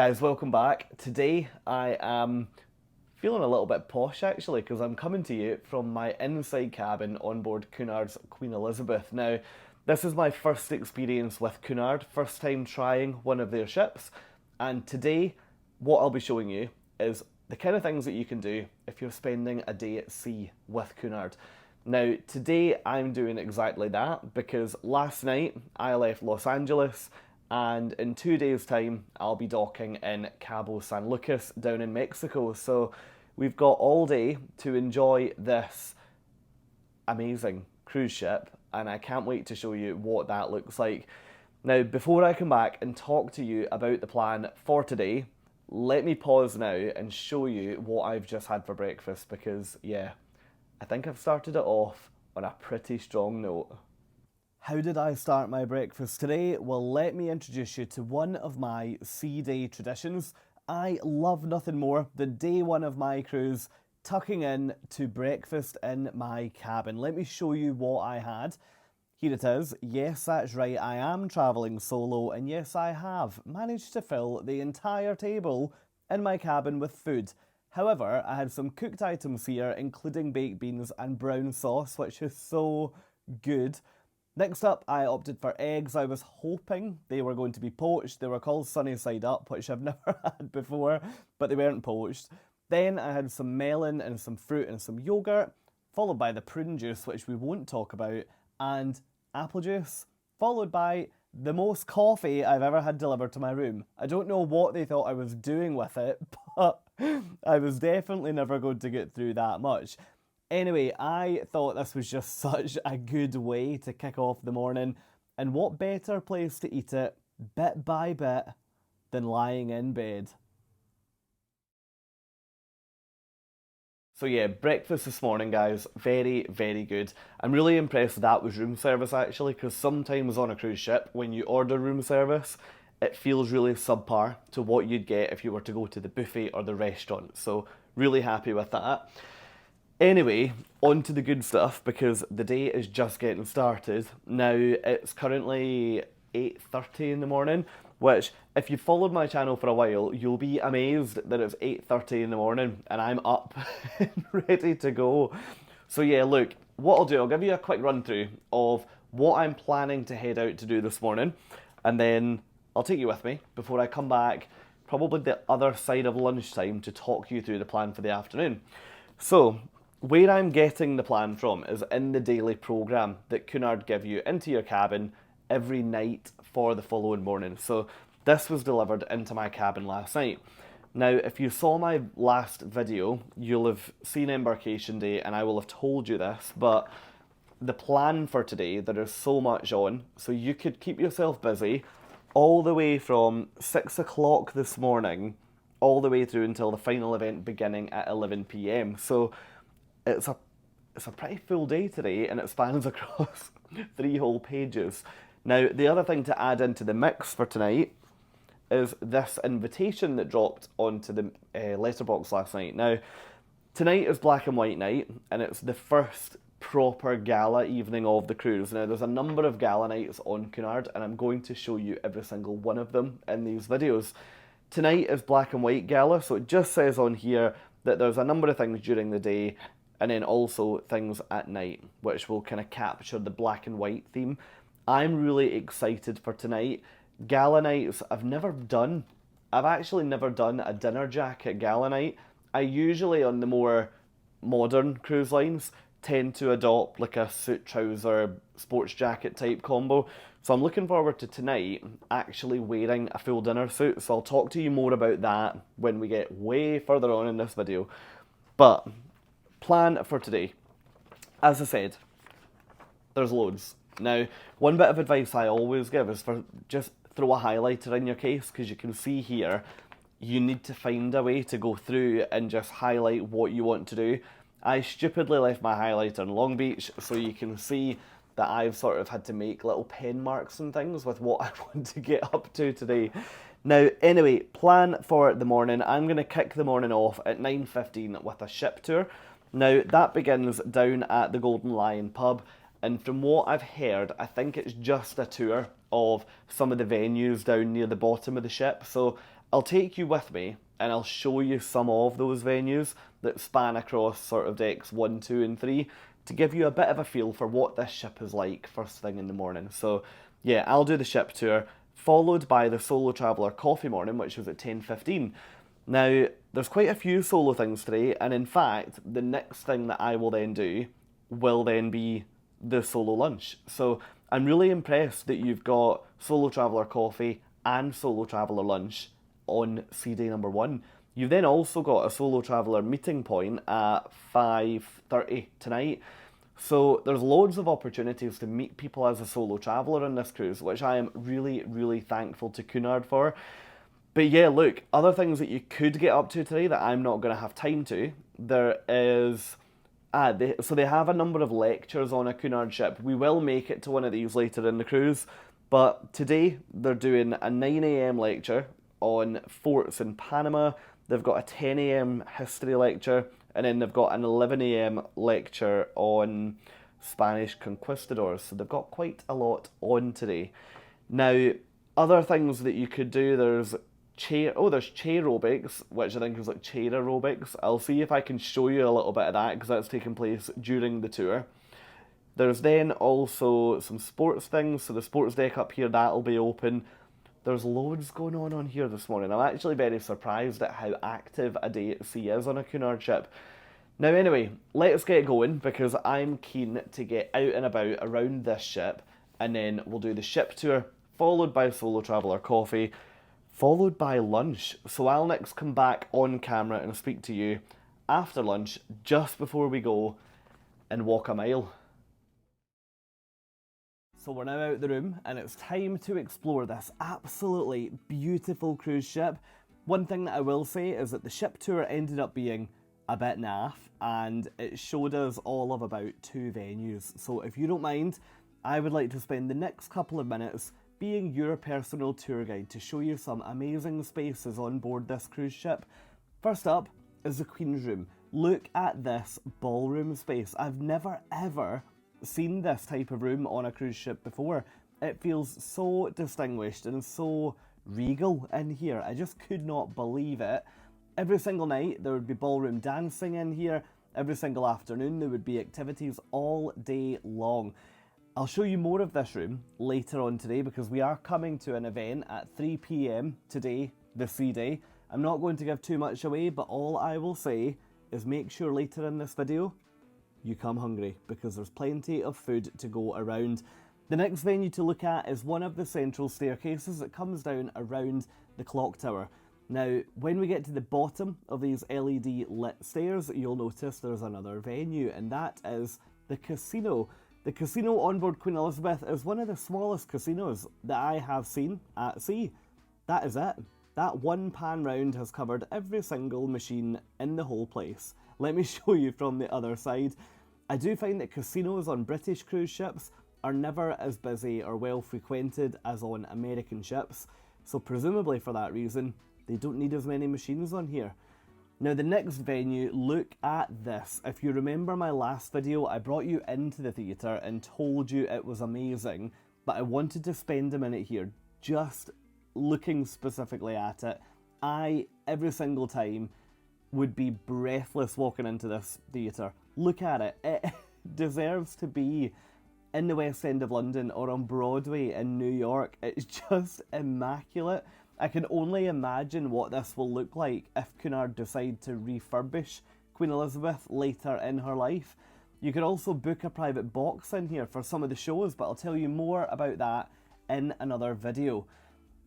Guys, welcome back. Today I am feeling a little bit posh actually because I'm coming to you from my inside cabin on board Cunard's Queen Elizabeth. Now, this is my first experience with Cunard, first time trying one of their ships, and today what I'll be showing you is the kind of things that you can do if you're spending a day at sea with Cunard. Now, today I'm doing exactly that because last night I left Los Angeles and in 2 days' time I'll be docking in Cabo San Lucas down in Mexico. So we've got all day to enjoy this amazing cruise ship, and I can't wait to show you what that looks like. Now, before I come back and talk to you about the plan for today, let me pause now and show you what I've just had for breakfast because, yeah, I think I've started it off on a pretty strong note. How did I start my breakfast today? Well, let me introduce you to one of my sea day traditions. I love nothing more than day one of my cruise, tucking in to breakfast in my cabin. Let me show you what I had. Here it is. Yes, that's right, I am travelling solo, and yes, I have managed to fill the entire table in my cabin with food. However, I had some cooked items here, including baked beans and brown sauce, which is so good. Next up, I opted for eggs. I was hoping they were going to be poached. They were called sunny side up, which I've never had before, but they weren't poached. Then I had some melon and some fruit and some yogurt, followed by the prune juice, which we won't talk about, and apple juice, followed by the most coffee I've ever had delivered to my room. I don't know what they thought I was doing with it, but I was definitely never going to get through that much. Anyway, I thought this was just such a good way to kick off the morning, and what better place to eat it, bit by bit, than lying in bed. So yeah, breakfast this morning, guys, very, very good. I'm really impressed that was room service actually, because sometimes on a cruise ship, when you order room service, it feels really subpar to what you'd get if you were to go to the buffet or the restaurant. So really happy with that. Anyway, on to the good stuff because the day is just getting started. Now, it's currently 8:30 in the morning, which if you've followed my channel for a while, you'll be amazed that it's 8:30 in the morning and I'm up and ready to go. So yeah, look, what I'll do, I'll give you a quick run through of what I'm planning to head out to do this morning, and then I'll take you with me before I come back, probably the other side of lunchtime, to talk you through the plan for the afternoon. So, where I'm getting the plan from is in the daily programme that Cunard give you into your cabin every night for the following morning. So this was delivered into my cabin last night. Now, if you saw my last video, you'll have seen embarkation day and I will have told you this, but the plan for today, there is so much on, so you could keep yourself busy all the way from 6 o'clock this morning, all the way through until the final event beginning at 11 p.m. So it's a pretty full day today, and it spans across 3 whole pages. Now, the other thing to add into the mix for tonight is this invitation that dropped onto the letterbox last night. Now, tonight is black and white night, and it's the first proper gala evening of the cruise. Now, there's a number of gala nights on Cunard, and I'm going to show you every single one of them in these videos. Tonight is black and white gala, so it just says on here that there's a number of things during the day, and then also things at night, which will kind of capture the black and white theme. I'm really excited for tonight. Gala nights, I've actually never done a dinner jacket gala night. I usually, on the more modern cruise lines, tend to adopt like a suit trouser sports jacket type combo. So I'm looking forward to tonight actually wearing a full dinner suit. So I'll talk to you more about that when we get way further on in this video. But plan for today, as I said, there's loads. Now, one bit of advice I always give is for just throw a highlighter in your case, because you can see here, you need to find a way to go through and just highlight what you want to do. I stupidly left my highlighter in Long Beach, so you can see that I've sort of had to make little pen marks and things with what I want to get up to today. Now, anyway, plan for the morning. I'm going to kick the morning off at 9:15 with a ship tour. Now, that begins down at the Golden Lion pub, and from what I've heard, I think it's just a tour of some of the venues down near the bottom of the ship, so I'll take you with me and I'll show you some of those venues that span across sort of decks 1, 2 and 3 to give you a bit of a feel for what this ship is like first thing in the morning. So yeah, I'll do the ship tour, followed by the Solo Traveller coffee morning, which was at 10:15. Now, there's quite a few solo things today, and in fact, the next thing that I will then do will then be the solo lunch. So I'm really impressed that you've got Solo Traveller coffee and Solo Traveller lunch on sea day number 1. You've then also got a Solo Traveller meeting point at 5:30 tonight. So there's loads of opportunities to meet people as a solo traveller on this cruise, which I am really, really thankful to Cunard for. But yeah, look, other things that you could get up to today that I'm not going to have time to, there is... so they have a number of lectures on a Cunard ship. We will make it to one of these later in the cruise, but today they're doing a 9 a.m. lecture on forts in Panama. They've got a 10 a.m. history lecture, and then they've got an 11 a.m. lecture on Spanish conquistadors. So they've got quite a lot on today. Now, other things that you could do, there's chair aerobics, which I think is like chair aerobics. I'll see if I can show you a little bit of that because that's taking place during the tour. There's then also some sports things, so the sports deck up here, that'll be open. There's loads going on here this morning. I'm actually very surprised at how active a day at sea is on a Cunard ship. Now anyway, let's get going because I'm keen to get out and about around this ship, and then we'll do the ship tour, followed by Solo Traveller coffee, followed by lunch. So I'll next come back on camera and speak to you after lunch, just before we go and walk a mile. So we're now out the room and it's time to explore this absolutely beautiful cruise ship. One thing that I will say is that the ship tour ended up being a bit naff and it showed us all of about 2 venues. So if you don't mind, I would like to spend the next couple of minutes being your personal tour guide to show you some amazing spaces on board this cruise ship. First up is the Queen's Room. Look at this ballroom space. I've never ever seen this type of room on a cruise ship before. It feels so distinguished and so regal in here. I just could not believe it. Every single night there would be ballroom dancing in here. Every single afternoon there would be activities all day long. I'll show you more of this room later on today because we are coming to an event at 3 p.m. today, the sea day. I'm not going to give too much away, but all I will say is make sure later in this video you come hungry because there's plenty of food to go around. The next venue to look at is one of the central staircases that comes down around the clock tower. Now, when we get to the bottom of these LED lit stairs, you'll notice there's another venue, and that is the casino. The casino on board Queen Elizabeth is one of the smallest casinos that I have seen at sea. That is it. That one pan round has covered every single machine in the whole place. Let me show you from the other side. I do find that casinos on British cruise ships are never as busy or well frequented as on American ships, so presumably for that reason, they don't need as many machines on here. Now the next venue, look at this. If you remember my last video, I brought you into the theatre and told you it was amazing, but I wanted to spend a minute here just looking specifically at it. Every single time, would be breathless walking into this theatre. Look at it. It deserves to be in the West End of London or on Broadway in New York. It's just immaculate. I can only imagine what this will look like if Cunard decide to refurbish Queen Elizabeth later in her life. You could also book a private box in here for some of the shows, but I'll tell you more about that in another video.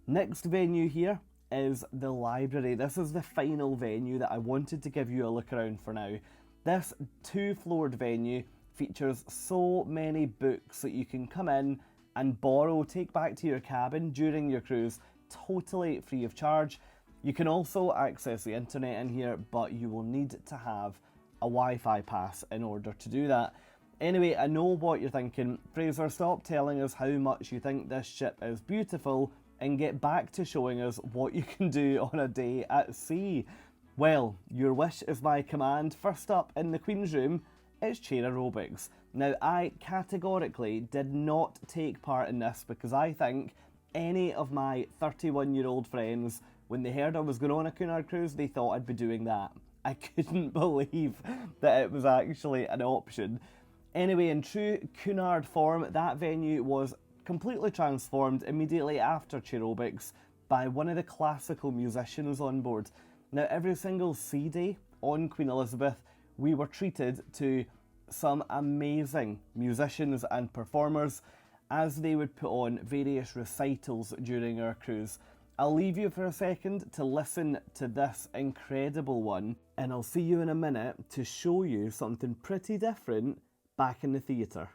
Next venue here is the library. This is the final venue that I wanted to give you a look around for now. This 2-floored venue features so many books that you can come in and borrow, take back to your cabin during your cruise, totally free of charge. You can also access the internet in here, but you will need to have a Wi-Fi pass in order to do that. Anyway, I know what you're thinking. Fraser, stop telling us how much you think this ship is beautiful and get back to showing us what you can do on a day at sea. Well, your wish is my command. First up in the Queen's Room, it's chair aerobics. Now, I categorically did not take part in this because I think any of my 31-year-old friends when they heard I was going on a Cunard cruise, they thought I'd be doing that. I couldn't believe that it was actually an option. Anyway, in true Cunard form, that venue was completely transformed immediately after Cherobics by one of the classical musicians on board. Now, every single sea day on Queen Elizabeth, we were treated to some amazing musicians and performers as they would put on various recitals during our cruise. I'll leave you for a second to listen to this incredible one, and I'll see you in a minute to show you something pretty different back in the theatre.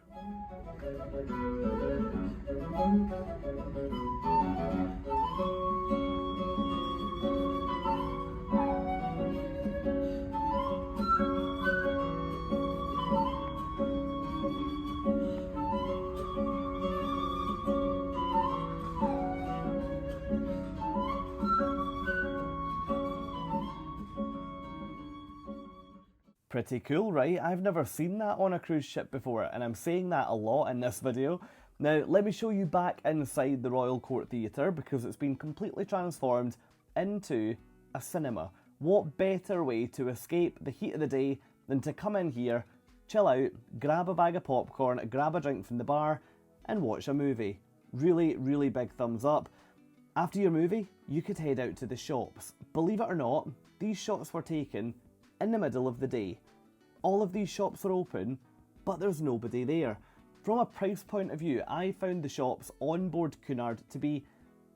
Pretty cool, right? I've never seen that on a cruise ship before, and I'm saying that a lot in this video. Now, let me show you back inside the Royal Court Theatre, because it's been completely transformed into a cinema. What better way to escape the heat of the day than to come in here, chill out, grab a bag of popcorn, grab a drink from the bar, and watch a movie. Really, really big thumbs up. After your movie, you could head out to the shops. Believe it or not, these shots were taken in the middle of the day. All of these shops are open, but there's nobody there. From a price point of view, I found the shops on board Cunard to be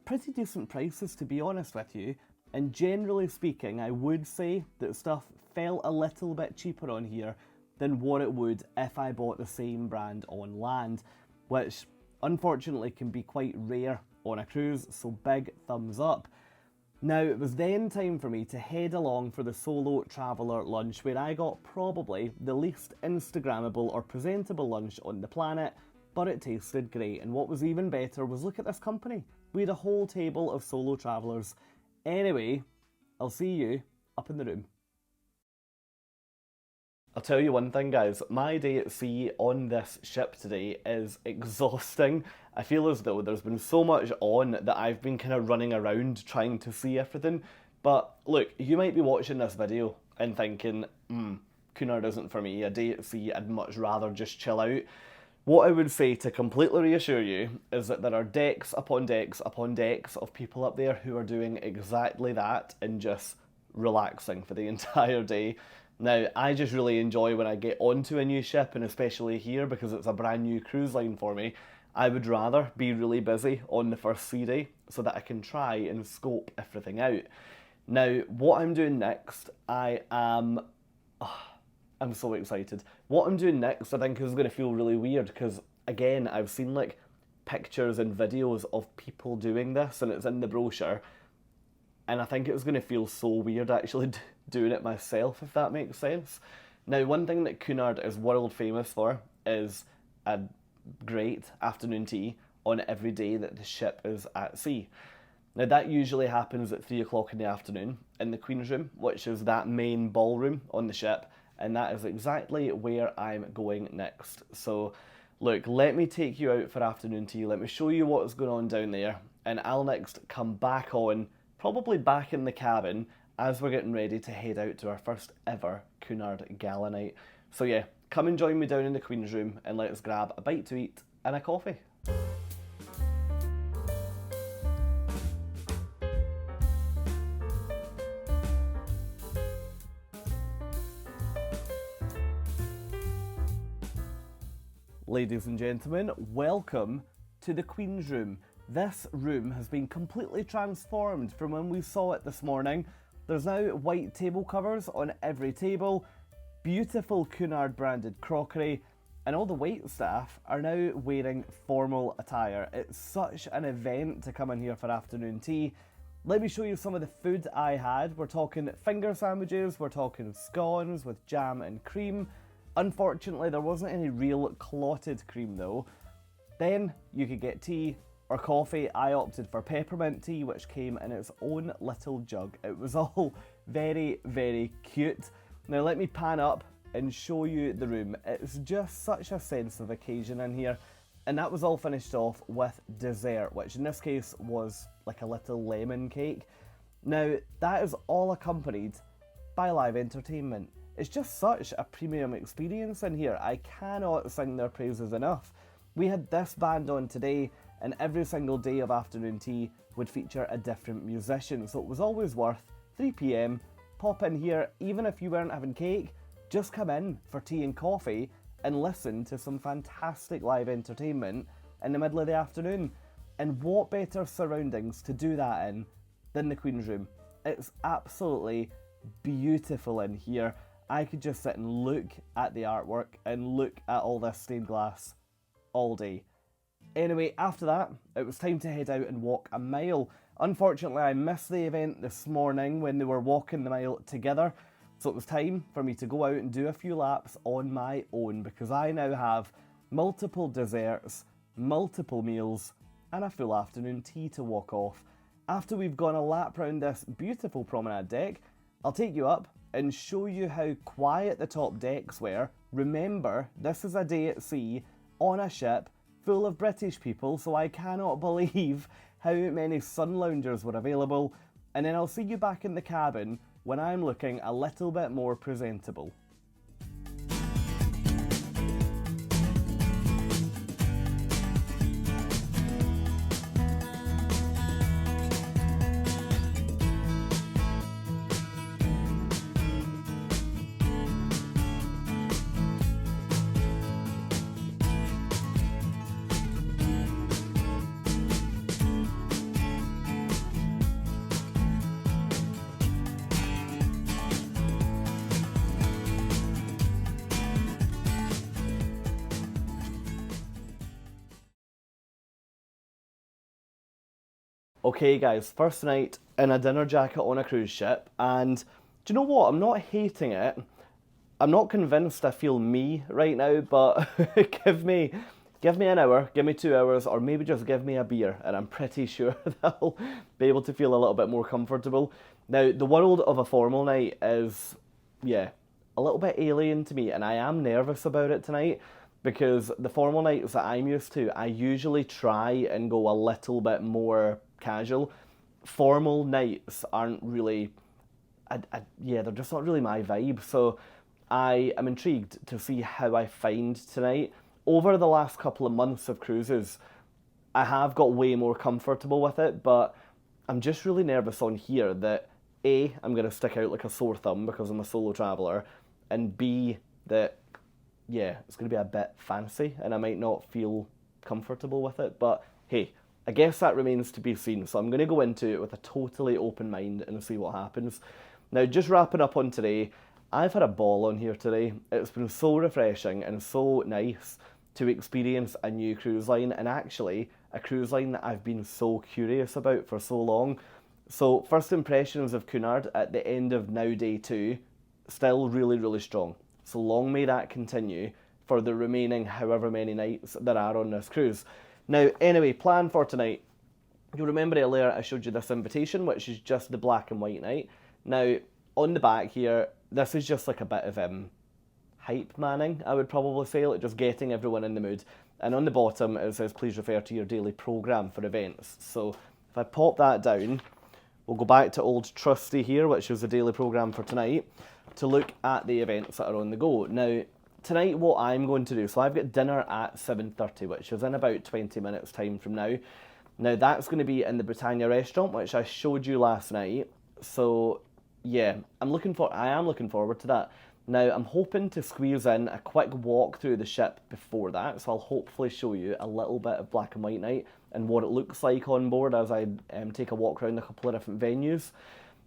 pretty decent prices, to be honest with you, and generally speaking, I would say that stuff felt a little bit cheaper on here than what it would if I bought the same brand on land, which unfortunately can be quite rare on a cruise, so big thumbs up. Now, it was then time for me to head along for the solo traveller lunch, where I got probably the least Instagrammable or presentable lunch on the planet, but it tasted great. And what was even better was, look at this company. We had a whole table of solo travellers. Anyway, I'll see you up in the room. I'll tell you one thing, guys, my day at sea on this ship today is exhausting. I feel as though there's been so much on that I've been kind of running around trying to see everything. But look, you might be watching this video and thinking, Cunard isn't for me, a day at sea, I'd much rather just chill out. What I would say to completely reassure you is that there are decks upon decks upon decks of people up there who are doing exactly that and just relaxing for the entire day. Now, I just really enjoy when I get onto a new ship, and especially here because it's a brand new cruise line for me, I would rather be really busy on the first sea day so that I can try and scope everything out. Now, what I'm doing next, I'm so excited. What I'm doing next I think is going to feel really weird because, again, I've seen like pictures and videos of people doing this and it's in the brochure. And I think it's going to feel so weird actually doing it myself, if that makes sense. Now, one thing that Cunard is world famous for is a great afternoon tea on every day that the ship is at sea. Now, that usually happens at 3 o'clock in the afternoon in the Queen's Room, which is that main ballroom on the ship, and that is exactly where I'm going next. So, look, let me take you out for afternoon tea, let me show you what's going on down there, and I'll next come back on, probably back in the cabin, as we're getting ready to head out to our first ever Cunard Gala night. So yeah, come and join me down in the Queen's Room and let's grab a bite to eat and a coffee. Ladies and gentlemen, welcome to the Queen's Room. This room has been completely transformed from when we saw it this morning. There's now white table covers on every table, beautiful Cunard branded crockery, and all the wait staff are now wearing formal attire. It's such an event to come in here for afternoon tea. Let me show you some of the food I had. We're talking finger sandwiches, we're talking scones with jam and cream. Unfortunately, there wasn't any real clotted cream though. Then you could get tea or coffee. I opted for peppermint tea, which came in its own little jug. It was all very, very cute. Now let me pan up and show you the room. It's just such a sense of occasion in here. And that was all finished off with dessert, which in this case was like a little lemon cake. Now, that is all accompanied by live entertainment. It's just such a premium experience in here. I cannot sing their praises enough. We had this band on today, and every single day of afternoon tea would feature a different musician, so it was always worth 3 p.m, pop in here, even if you weren't having cake, just come in for tea and coffee and listen to some fantastic live entertainment in the middle of the afternoon. And what better surroundings to do that in than the Queen's Room? It's absolutely beautiful in here. I could just sit and look at the artwork and look at all this stained glass all day. Anyway, after that, it was time to head out and walk a mile. Unfortunately, I missed the event this morning when they were walking the mile together, so it was time for me to go out and do a few laps on my own, because I now have multiple desserts, multiple meals, and a full afternoon tea to walk off. After we've gone a lap round this beautiful promenade deck, I'll take you up and show you how quiet the top decks were. Remember, this is a day at sea, on a ship, full of British people, so I cannot believe how many sun loungers were available. And then I'll see you back in the cabin when I'm looking a little bit more presentable. Okay guys, first night in a dinner jacket on a cruise ship, and do you know what? I'm not hating it. I'm not convinced I feel me right now, but give me an hour, give me 2 hours, or maybe just give me a beer, and I'm pretty sure that I'll be able to feel a little bit more comfortable. Now, the world of a formal night is, yeah, a little bit alien to me, and I am nervous about it tonight, because the formal nights that I'm used to, I usually try and go a little bit more casual. Formal nights aren't really, yeah, they're just not really my vibe. So I am intrigued to see how I find tonight. Over the last couple of months of cruises, I have got way more comfortable with it, but I'm just really nervous on here that A, I'm going to stick out like a sore thumb because I'm a solo traveller, and B, that, yeah, it's going to be a bit fancy and I might not feel comfortable with it. But hey, I guess that remains to be seen, so I'm going to go into it with a totally open mind and see what happens. Now, just wrapping up on today, I've had a ball on here today. It's been so refreshing and so nice to experience a new cruise line, and actually a cruise line that I've been so curious about for so long. So, first impressions of Cunard at the end of now day 2, still really, really strong. So long may that continue for the remaining however many nights there are on this cruise. Now, anyway, plan for tonight. You'll remember earlier I showed you this invitation, which is just the black and white night. Now, on the back here, this is just like a bit of hype manning, I would probably say, like just getting everyone in the mood. And on the bottom, it says, please refer to your daily programme for events. So if I pop that down, we'll go back to old trusty here, which is the daily programme for tonight, to look at the events that are on the go. Now, tonight what I'm going to do, so I've got dinner at 7:30, which is in about 20 minutes time from now. Now that's going to be in the Britannia restaurant, which I showed you last night. So yeah, I am looking forward to that. Now I'm hoping to squeeze in a quick walk through the ship before that, so I'll hopefully show you a little bit of black and white night and what it looks like on board as I take a walk around a couple of different venues.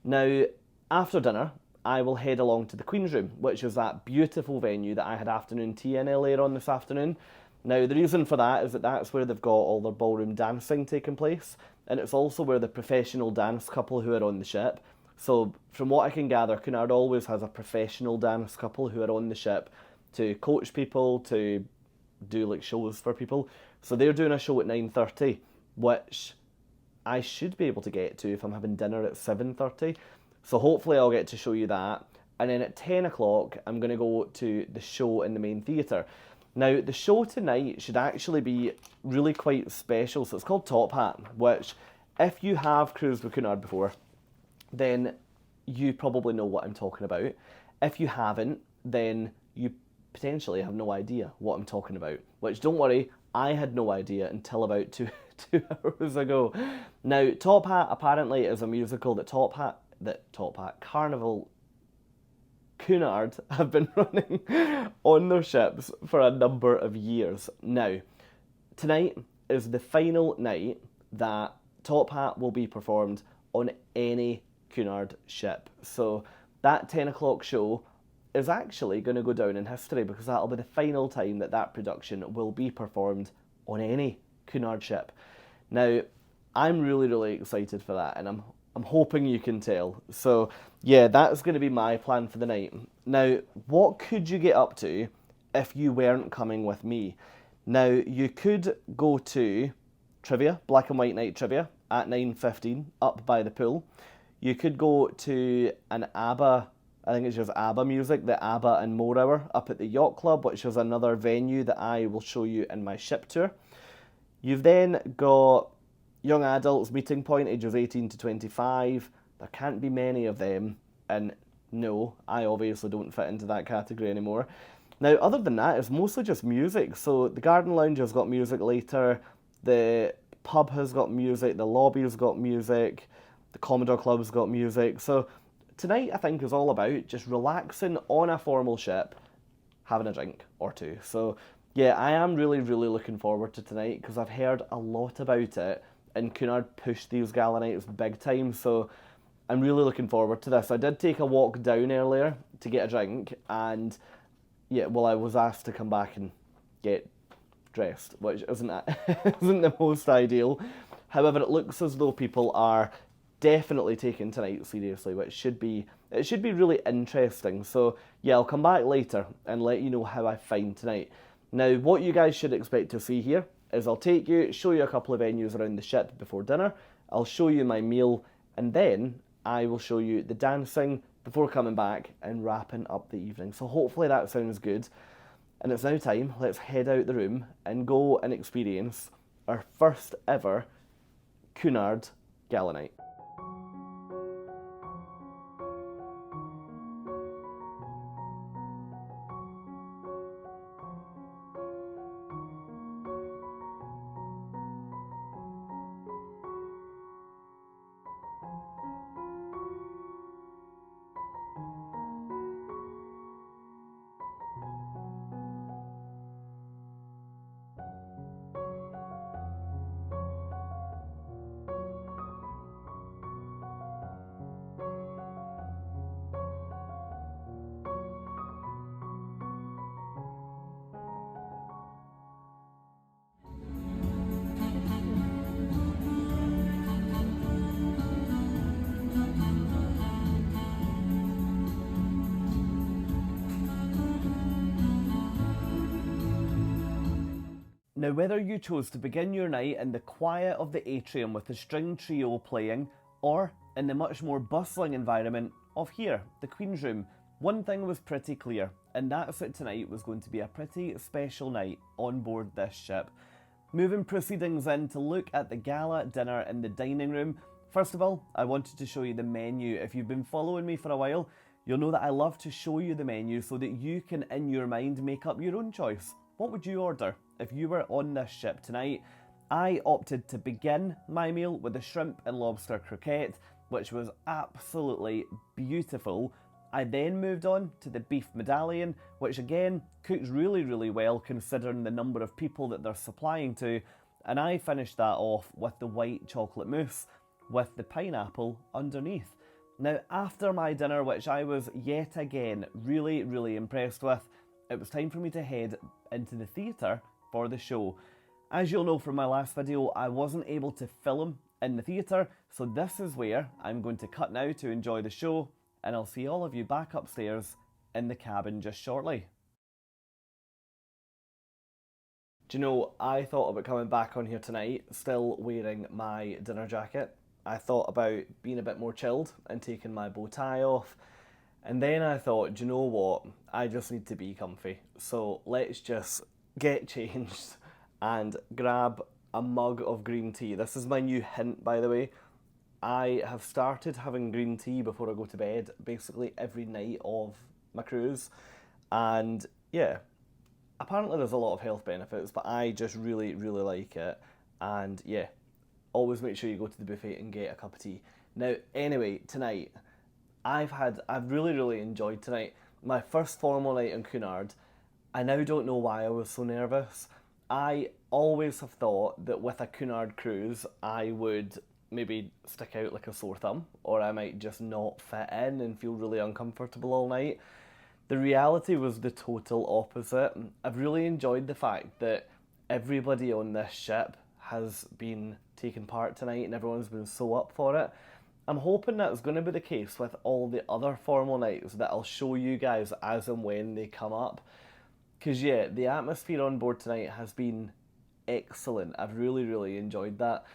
Now, after dinner, I will head along to the Queen's Room, which is that beautiful venue that I had afternoon tea in earlier on this afternoon. Now, the reason for that is that that's where they've got all their ballroom dancing taking place, and it's also where the professional dance couple who are on the ship. So, from what I can gather, Cunard always has a professional dance couple who are on the ship to coach people, to do like shows for people. So they're doing a show at 9:30, which I should be able to get to if I'm having dinner at 7:30. So hopefully I'll get to show you that. And then at 10 o'clock, I'm going to go to the show in the main theatre. Now, the show tonight should actually be really quite special. So it's called Top Hat, which, if you have cruised with Cunard before, then you probably know what I'm talking about. If you haven't, then you potentially have no idea what I'm talking about, which, don't worry, I had no idea until about two, 2 hours ago. Now, Top Hat apparently is a musical that Carnival Cunard have been running on their ships for a number of years. Now, tonight is the final night that Top Hat will be performed on any Cunard ship. So that 10 o'clock show is actually going to go down in history because that'll be the final time that that production will be performed on any Cunard ship. Now, I'm really, really excited for that, and I'm hoping you can tell. So, yeah, that's going to be my plan for the night. Now, what could you get up to if you weren't coming with me? Now, you could go to trivia, black and white night trivia, at 9:15 up by the pool. You could go to an ABBA, I think it's just ABBA music, the ABBA and More Hour up at the Yacht Club, which is another venue that I will show you in my ship tour. You've then got young adults meeting point, ages 18 to 25. There can't be many of them, and no, I obviously don't fit into that category anymore. Now, other than that, it's mostly just music. So the Garden Lounge has got music later, the pub has got music, the lobby's got music, the Commodore Club's got music. So tonight, I think, is all about just relaxing on a formal ship, having a drink or two. So yeah, I am really, really looking forward to tonight because I've heard a lot about it, and Cunard pushed these gala nights big time. So I'm really looking forward to this. I did take a walk down earlier to get a drink, and yeah, well, I was asked to come back and get dressed, which isn't the most ideal. However, it looks as though people are definitely taking tonight seriously, which should be really interesting. So yeah, I'll come back later and let you know how I find tonight. Now, what you guys should expect to see here is I'll take you, show you a couple of venues around the ship before dinner, I'll show you my meal, and then I will show you the dancing before coming back and wrapping up the evening. So hopefully that sounds good. And it's now time, let's head out the room and go and experience our first ever Cunard Gala night. Now, whether you chose to begin your night in the quiet of the Atrium with the string trio playing, or in the much more bustling environment of here, the Queen's Room, one thing was pretty clear, and that's that tonight was going to be a pretty special night on board this ship. Moving proceedings in to look at the gala dinner in the dining room. First of all, I wanted to show you the menu. If you've been following me for a while, you'll know that I love to show you the menu so that you can, in your mind, make up your own choice. What would you order if you were on this ship tonight? I opted to begin my meal with a shrimp and lobster croquette, which was absolutely beautiful. I then moved on to the beef medallion, which again cooked really, really well considering the number of people that they're supplying to. And I finished that off with the white chocolate mousse with the pineapple underneath. Now, after my dinner, which I was yet again really, really impressed with, it was time for me to head into the theatre for the show. As you'll know from my last video, I wasn't able to film in the theatre, so this is where I'm going to cut now to enjoy the show, and I'll see all of you back upstairs in the cabin just shortly. Do you know, I thought about coming back on here tonight still wearing my dinner jacket. I thought about being a bit more chilled and taking my bow tie off. And then I thought, do you know what? I just need to be comfy. So let's just get changed and grab a mug of green tea. This is my new hint, by the way. I have started having green tea before I go to bed, basically every night of my cruise. And yeah, apparently there's a lot of health benefits, but I just really, really like it. And yeah, always make sure you go to the buffet and get a cup of tea. Now, anyway, tonight, I've really, really enjoyed tonight. My first formal night in Cunard. I now don't know why I was so nervous. I always have thought that with a Cunard cruise, I would maybe stick out like a sore thumb, or I might just not fit in and feel really uncomfortable all night. The reality was the total opposite. I've really enjoyed the fact that everybody on this ship has been taking part tonight and everyone's been so up for it. I'm hoping that's going to be the case with all the other formal nights that I'll show you guys as and when they come up. Because, yeah, the atmosphere on board tonight has been excellent. I've really, really enjoyed that.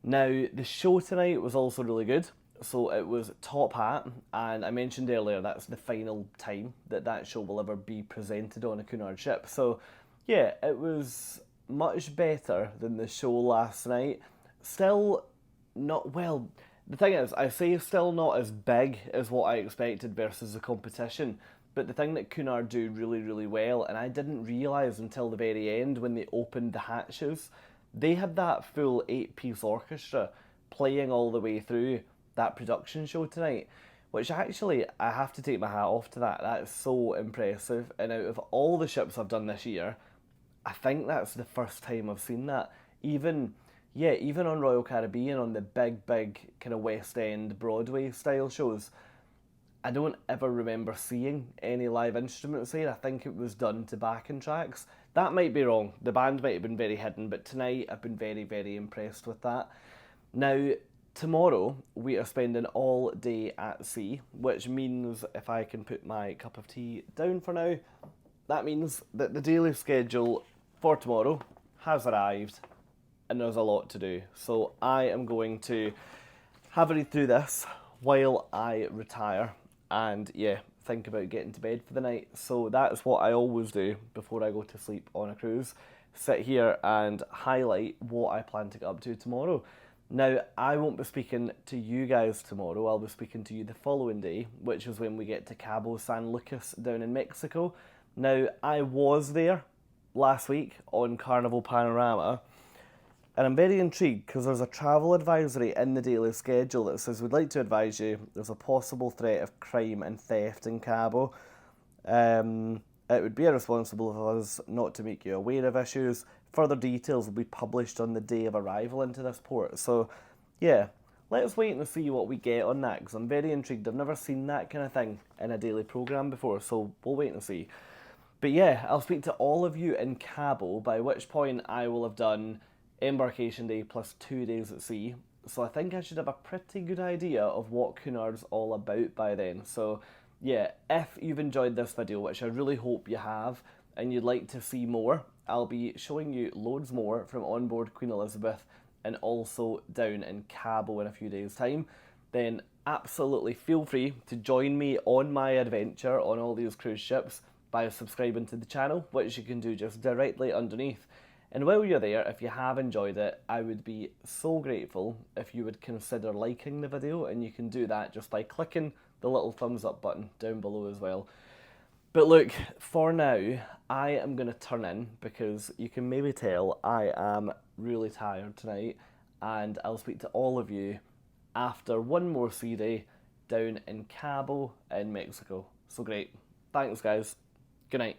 Now, the show tonight was also really good. So it was Top Hat, and I mentioned earlier that's the final time that that show will ever be presented on a Cunard ship. So, yeah, it was much better than the show last night. Still not, well, the thing is, I say still not as big as what I expected versus the competition. But the thing that Cunard do really, really well, and I didn't realise until the very end when they opened the hatches, they had that full 8-piece orchestra playing all the way through that production show tonight, which actually I have to take my hat off to that. That is so impressive. And out of all the ships I've done this year, I think that's the first time I've seen that. Even yeah, even on Royal Caribbean on the big, big kind of West End Broadway style shows, I don't ever remember seeing any live instruments there. I think it was done to backing tracks. That might be wrong. The band might have been very hidden, but tonight I've been very, very impressed with that. Now, tomorrow we are spending all day at sea, which means, if I can put my cup of tea down for now, that means that the daily schedule for tomorrow has arrived and there's a lot to do. So I am going to have a read through this while I retire and yeah, think about getting to bed for the night. So that's what I always do before I go to sleep on a cruise. Sit here and highlight what I plan to get up to tomorrow. Now, I won't be speaking to you guys tomorrow. I'll be speaking to you the following day, which is when we get to Cabo San Lucas down in Mexico. Now, I was there last week on Carnival Panorama, and I'm very intrigued because there's a travel advisory in the daily schedule that says, we'd like to advise you there's a possible threat of crime and theft in Cabo. It would be irresponsible of us not to make you aware of issues. Further details will be published on the day of arrival into this port. So, yeah, let's wait and see what we get on that because I'm very intrigued. I've never seen that kind of thing in a daily programme before, so we'll wait and see. But yeah, I'll speak to all of you in Cabo, by which point I will have done embarkation day plus 2 days at sea. So I think I should have a pretty good idea of what Cunard's all about by then. So yeah, if you've enjoyed this video, which I really hope you have, and you'd like to see more, I'll be showing you loads more from onboard Queen Elizabeth and also down in Cabo in a few days' time, then absolutely feel free to join me on my adventure on all these cruise ships by subscribing to the channel, which you can do just directly underneath. And while you're there, if you have enjoyed it, I would be so grateful if you would consider liking the video, and you can do that just by clicking the little thumbs up button down below as well. But look, for now, I am going to turn in because you can maybe tell I am really tired tonight, and I'll speak to all of you after one more sea day down in Cabo in Mexico. So great. Thanks guys. Good night.